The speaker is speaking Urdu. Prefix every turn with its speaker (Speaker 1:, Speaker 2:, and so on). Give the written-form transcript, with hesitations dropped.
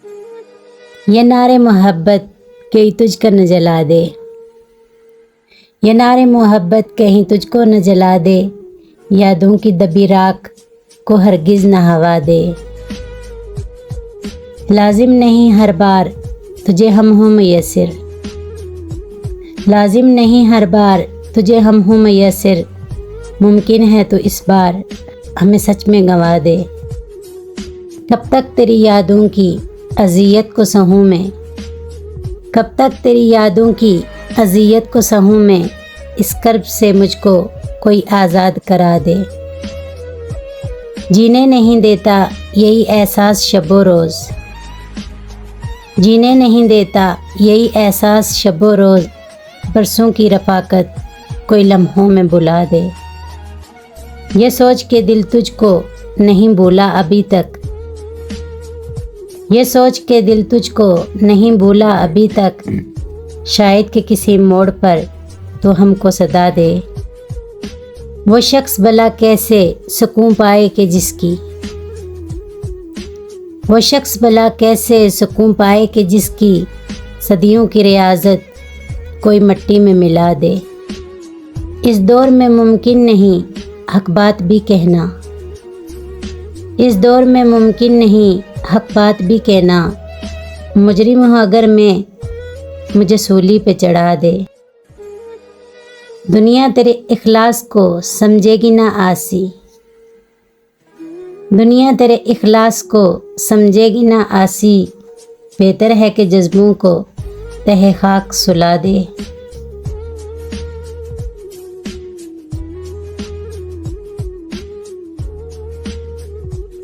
Speaker 1: یہ نعرے محبت کہیں تجھ کو نہ جلا دے، یہ نعرے محبت کہیں تجھ کو نہ جلا دے، یادوں کی دبی راکھ کو ہرگز نہ ہوا دے۔ لازم نہیں ہر بار تجھے ہم ہوں میسر، لازم نہیں ہر بار تجھے ہم ہوں میسر، ممکن ہے تو اس بار ہمیں سچ میں گنوا دے۔ کب تک تیری یادوں کی اذیت کو سہوں میں، کب تک تیری یادوں کی اذیت کو سہوں میں، اس کرب سے مجھ کو کوئی آزاد کرا دے۔ جینے نہیں دیتا یہی احساس شب و روز، جینے نہیں دیتا یہی احساس شب و روز، برسوں کی رفاقت کوئی لمحوں میں بلا دے۔ یہ سوچ کے دل تجھ کو نہیں بھولا ابھی تک، یہ سوچ کے دل تجھ کو نہیں بھولا ابھی تک، شاید کہ کسی موڑ پر تو ہم کو صدا دے۔ وہ شخص بھلا کیسے سکون پائے کہ جس کی، وہ شخص بھلا کیسے سکون پائے کہ جس کی صدیوں کی ریاضت کوئی مٹی میں ملا دے۔ اس دور میں ممکن نہیں حق بات بھی کہنا، اس دور میں ممکن نہیں حق بات بھی کہنا، مجرم ہوں اگر میں مجھے سولی پہ چڑھا دے۔ دنیا تیرے اخلاص کو سمجھے گی نہ آسی، دنیا تیرے اخلاص کو سمجھے گی نہ آسی، بہتر ہے کہ جذبوں کو تہہ خاک سلا دے۔